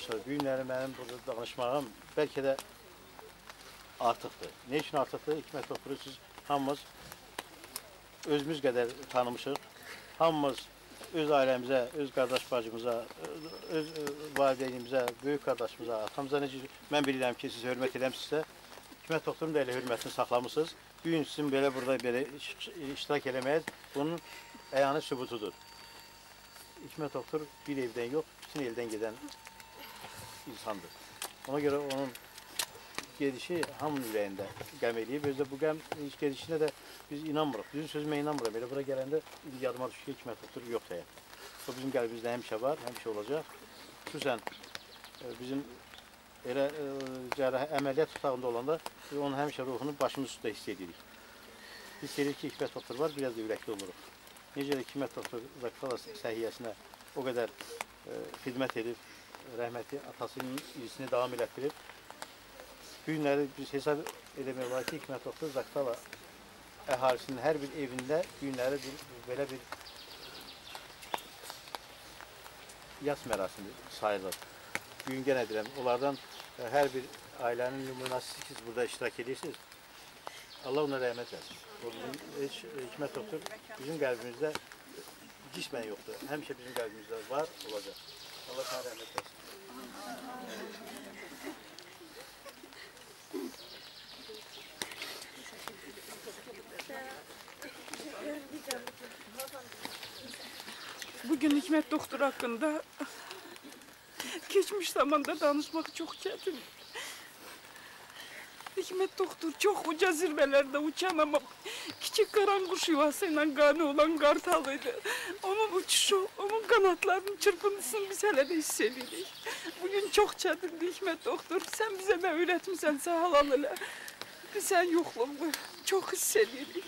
tamaşaçılar, bu günləri mənim burada danışmağım bəlkə də artıqdır. Ne üçün artıqdır? Hikmət doktoru siz hamımız özümüz qədər tanımışıq. Hamımız öz ailəmizə, öz qardaş bacımıza, öz valideynimizə, böyük qardaşımıza, atamıza necə mən bilirəm ki, siz hörmət eləmişsinizsə, Hikmət doktorun da elə hörmətini saxlamışsınız. Bu gün sizin belə burada belə iştirak eləməyiz, bunun əyanı sübutudur. Hikmət doktor bir evdən yox, bütün eldən gedən insandır. Ona görə onun gedişi hamının ürəyində qəm eləyib. Özdə bu qəm gedişinə də biz inanmırıq. Düzün sözümə inanmıram. Elə bura gələndə yadıma düşür ki, Hikmət doktor yox deyək. O bizim qəlbimizdə həmişə var, həmişə olacaq. Xüsusən bizim elə əməliyyat tutağında olanda biz onun həmişə ruhunu başımız üstündə hiss edirik. Hiss edirik ki, Hikmət doktor var, biraz da ürəkli oluruq. Necə də Hikmət doktor Zaqatala səhiyyəsinə o qədər xidmət edib, rəhməti atasının irisini davam elətdirib. Bu günləri biz hesab eləmək olar ki, Hikmət doktor Zaqatala əhalisinin hər bir evində bu günləri belə bir yas mərasimi sayılır. Bu gün yenə deyirəm, onlardan hər bir ailənin nümunəsiz ki, siz burada iştirak edirsiniz. Allah ona rəhmət etsin. Hikmət doktor bizim qəlbimizdə cismən yoxdur. Həmişə bizim qəlbimizdə var, olacaq. Allah sana rəhmət etsin. Bugün Hikmət doktor hakkında geçmiş zamanda danışmak çok çetin. Hikmət doktor çok uca zirvelerde uçan ama küçük karankuş yuvasıyla gani olan kartalıydı. Onun uçuşu, onun kanatlarının çırpıntısını biz hele de hissedirik. Bugün çok çetindi Hikmət doktor. Sen bize ne öğretmişsen sağ ol hele. Sen yokluğunu çok hissedirik.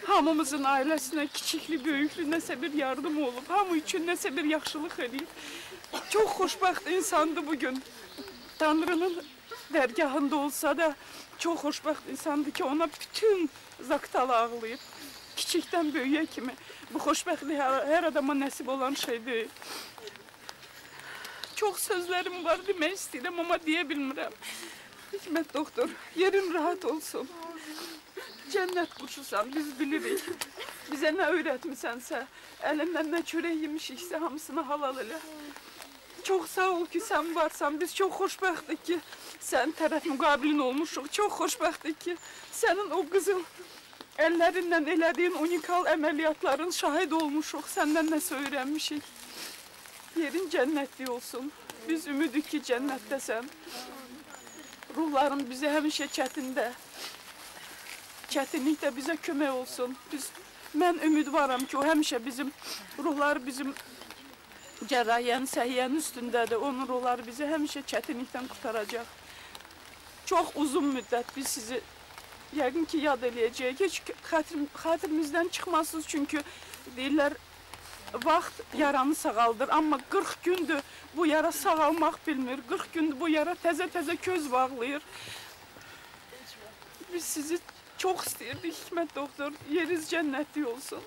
Hamımızın ailesine kiçikli, böyüklü nəsə bir yardım olub, hamı üçün nəsə bir yaxşılıq edib. Çok xoşbəxt insandı bugün. Tanrı'nın dərgahında olsa da çok xoşbəxt insandı ki, ona bütün Zaqatala ağlayıb. Kiçikdən böyüyə kimi. Bu xoşbəxtlik her adama nəsib olan şey deyil. Çok sözlerim var demək istəyirəm ama deyə bilmirəm. Hikmət doktor, yerin rahat olsun. Cennet kuşusan, biz bilirik. Bize ne öğretmişsense, elinden ne çörek yemişikse hamısını halal elə. Çok sağ ol ki sen varsan, biz çok xoşbəxtik ki sen tərəf müqabilin olmuşuq. Çok xoşbəxtik ki senin o kızıl ellerinden elədiğin unikal əməliyyatların şahid olmuşuq. Senden ne öyrənmişik. Yerin cennetli olsun. Biz ümidik ki cennettesən. Ruhların bize həmişə çətində. Çətinlikdə bizə kömək olsun. Mən ümidvaram ki, o həmişə bizim ruhlar bizim cərrahiyyənin, səhiyyənin üstündədir. Onun ruhları bizi həmişə çətinlikdən qurtaracaq. Çox uzun müddət biz sizi yəqin ki, yad eləyəcəyik. Heç xatirimizdən çıxmasınız çünki deyirlər, vaxt yaranı sağaldır. Amma 40 gündür bu yara sağalmaq bilmir. 40 gündür bu yara təzə-təzə köz bağlayır. Biz sizi çok istəyirdik Hikmət doktor, yeriz cennetli olsun.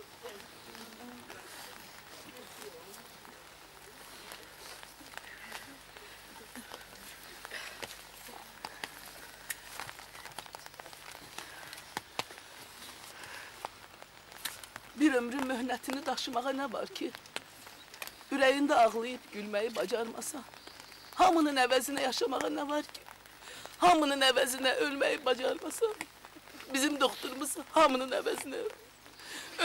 Bir ömrün möhnətini daşımağa ne var ki? Ürəyində ağlayıb gülməyi bacarmasa. Hamının əvəzinə yaşamağa ne var ki? Hamının əvəzinə ölməyi bacarmasa. Bizim doktorumuz hamının əvəzinə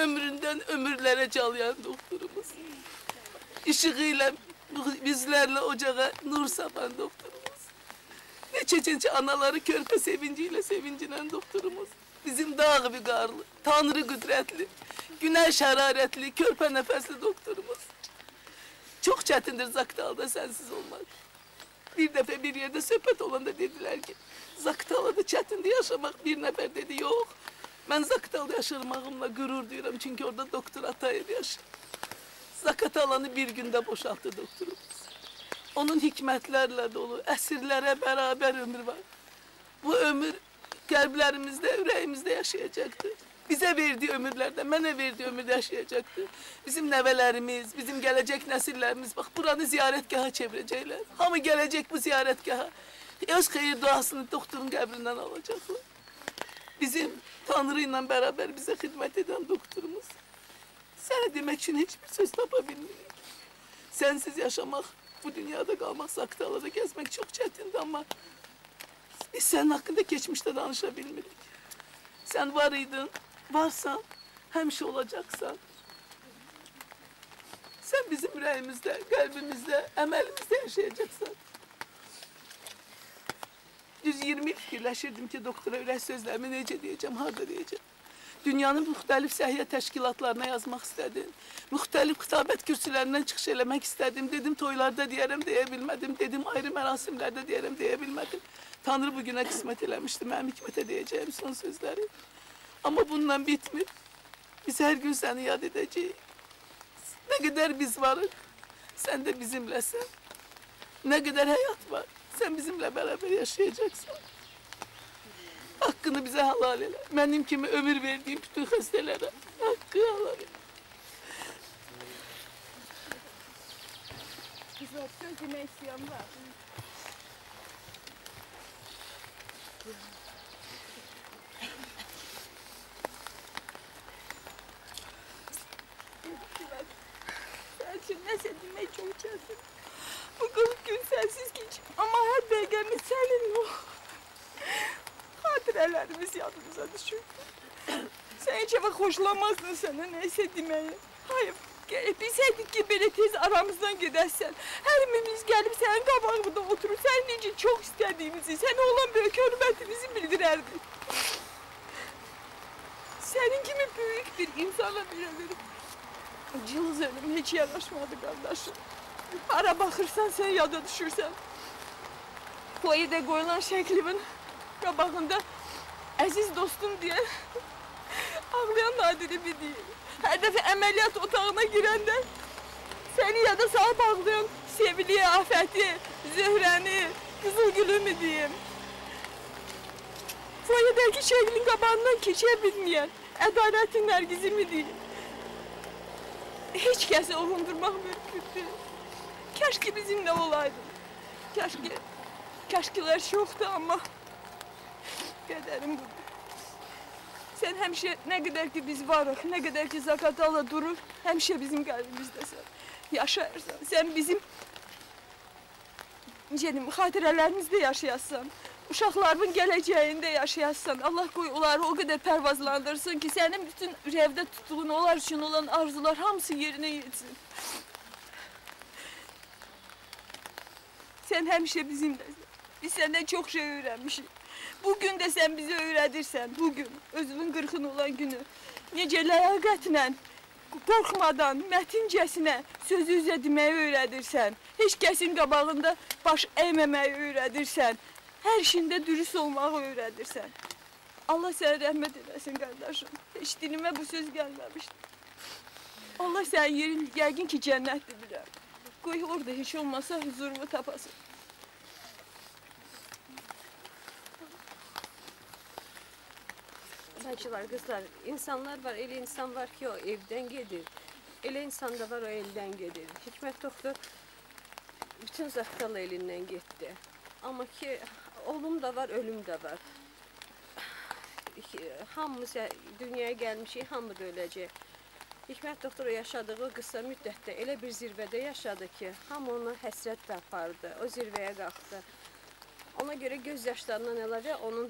ömründən ömürlərə calayan doktorumuz. İşığıyla bizlerle ocağa nur sapan doktorumuz. Neçə anaları körpə sevinciyle sevincilən doktorumuz. Bizim dağ bir qarlı, tanrı qüdrətli, güneş hararetli, körpə nəfəsli doktorumuz. Çok çətindir Zaqatalada sensiz olmak. Bir dəfə bir yerde söhbət olanda dediler ki, Zaqatalada çətindir yaşamak. Bir nəfər dedi, yok. Ben Zaqatalada yaşamağımla gurur duyuram çünkü orada doktor Atayev yaşır. Zaqatalanı bir günde boşalttı doktorumuz. Onun hikmetlerle dolu, əsirlərə beraber ömür var. Bu ömür kalplerimizde, yüreğimizde yaşayacaktır. Bize verdiği ömürlerde, mənə verdiği ömürde yaşayacaktı. Bizim nevelerimiz, bizim gelecek nesillerimiz bak buranı ziyaretgaha çevirecekler. Hamı gelecek bu ziyaretgaha. Öz xeyir duasını doktorun qəbrindən alacaklar. Bizim Tanrı ile beraber bize hizmet eden doktorumuz. Sana demek için hiçbir söz tapabilmiyorum. Sensiz yaşamak, bu dünyada kalmak, saktalarda gezmek çok çetindi ama biz senin hakkında geçmişte danışabilmedik. Sen var idin, varsan, hemşe olacaksan. Sen bizim yüreğimizde, kalbimizde, emelimizde yaşayacaksın. 120 yıl fikirləşirdim ki, doktora ürək sözlərimi necə deyəcəm, harda deyəcəm. Dünyanın müxtəlif səhiyyə təşkilatlarına yazmaq istədim. Müxtəlif xitabət kürsülərindən çıxış eləmək istədim. Dedim toylarda deyərəm, deyə bilmədim. Dedim ayrı mərasimlərdə deyərəm, deyə bilmədim. Tanrı bugünə qismət eləmişdi, mənim hikmətə deyəcəyim son sözləri. Amma bununla bitmir. Biz hər gün səni yad edəcəyik. Nə qədər biz varıq, sən də bizimləsən. Nə qədər həyat var, sən bizimlə beraber yaşayacaksın. Hakkını bize halal eyle. Benim kimi ömür verdiğim bütün hastelere hakkı halal eyle. Kızlar söz demek isteyen var. Sen için ne sevdiğimi çok çetin. Bu 40 gün sensiz geç. Ama her belgemiz senin o. Hatırelerimiz yadımıza düşüyor. Sen hiç eve hoşlanmazdın sana neyse demeyi. Hayır, bilseydik ki böyle tez aramızdan gidersen. Herimiz gelip senin kabağında oturup senin için çok istediğimizi, sana olan büyük hürmetimizi bildirerdik. Senin gibi büyük bir insanla birileri. Cılız ölüm hiç yanaşmadı kardeşim. Ara bakırsan sen yada düşürsen. Foyede koyulan şeklimin kabağında aziz dostum diye ağlayan nadiri bir değil. Her defa ameliyat otağına girende seni ya da sağ bağlayan Seviliye, Afet'i, Zühre'ni, Kızılgül'ü mü diyeyim. Foyedeki şeklin kabağından geçebilmeyen Adaletin Nergiz'i mi diyeyim. Hiç kese ovundurmak mümkün değil. Keşke bizimle olaydın. Keşkeler yoktu ama kaderim bu. Sen hemşe ne kadar ki biz varıq, ne kadar ki zakatala durur, hemşe bizim kalbimizdesin. Yaşayırsan, sen bizim hatirələrimizdə yaşayasın. Uşaqlarının gələcəyində yaşayasın. Allah qoy onları o kadar pervazlandırsın ki, senin bütün ürevdə tutduğun, onlar için olan arzular hamısı yerine yetsin. Sen hemşe bizimlesin. Biz senden çok şey öğrenmişik. Bugün de sen bize öğretirsen, bugün özünün 40'ın olan günü necə ləyaqətlə, qorxmadan, mətincəsinə sözü üzə deməyi öyrədirsən, heç kəsin qabağında baş əyməməyi öyrədirsən, hər işində dürüst olmağı öyrədirsən. Allah sənə rəhmət eləsin qardaşım. Heç dilimə bu söz gəlməmişdi. Allah sənin yerin yəqin ki cənnətdir biləm. Qoy orada heç olmasa huzurumu tapasın. Bacılar, kızlar, insanlar var, elə insan var ki o evdən gedir. Elə insan da var o eldən gedir. Hikmət doktor bütün zaxtalı elindən getdi. Amma ki olum da var, ölüm də var. Hamımız dünyaya gəlmişik, hamı da öləcək. Hikmət doktor yaşadığı qısa müddətdə elə bir zirvədə yaşadı ki, hamı ona həsrət də apardı, o zirvəyə qalxdı. Ona görə göz yaşlarından əlavə onu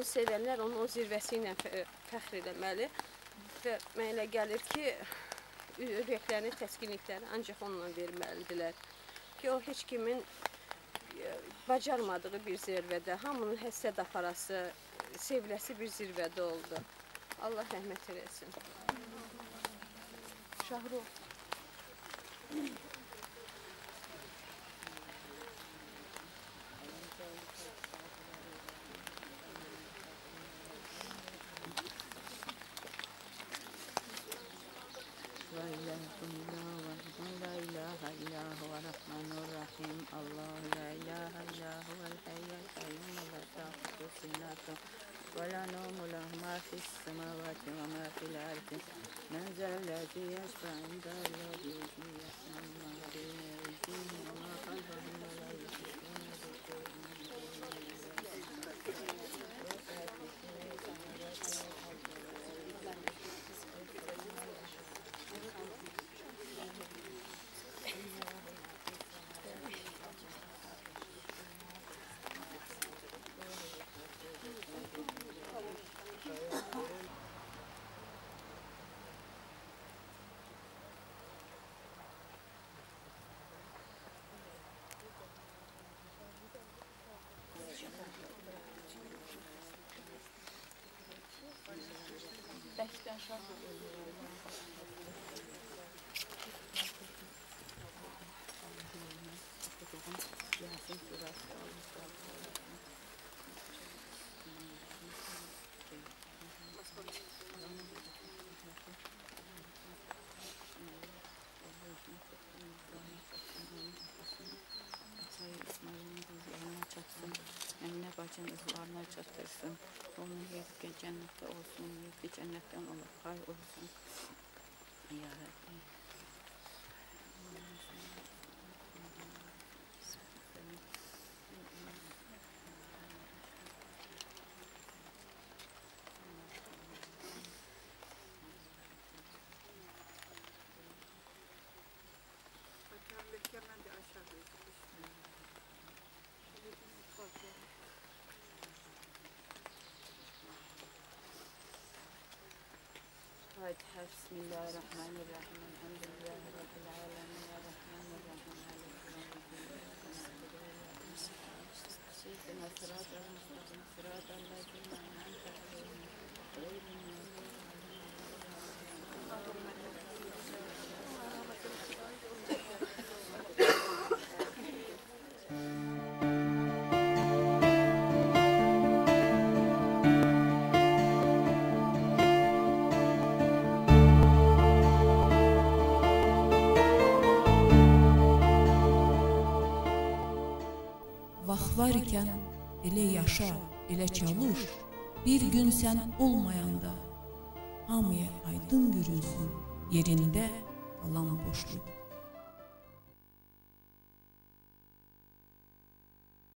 sevənlər onun o zirvəsi ilə fəxr eləməli və mənə elə gəlir ki, ürəklərinin təskinlikləri ancaq onunla verməlidirlər. Ki o heç kimin bacarmadığı bir zirvədə, hamının həsrət aparası, seviləsi bir zirvədə oldu. Allah rəhmət eləsin. Şahrol. La ilahe illallah ve rahmanurrahim. Allah la ilahe illallah vel hayyul kayyum la ta'khudhuhu sinatun ولا نوم له ما في السماوات وما في الأرض من ذا الذي يشفع عنده إلا بإذنه يعلم ما بين أيديهم وما خلفهم ولا يحيطون بشيء Bəkdən şah. Yasin surası Emine bacın ızlarına çattırsın. Onun yedi cennette olsun, yedi cennetten olur, hay olsun. Ya Rabbi. فاتحة بسم الله الرحمن الرحيم الحمد لله رب العالمين الرحمن الرحيم مالك يوم الدين سيدنا صراط المستقيم صراط الذين أنعمت عليهم غير المغضوب Vaxt var ikən elə yaşa, elə çalış, bir gün sən olmayanda hamıya aydın görünsün yerində qalan boşluq.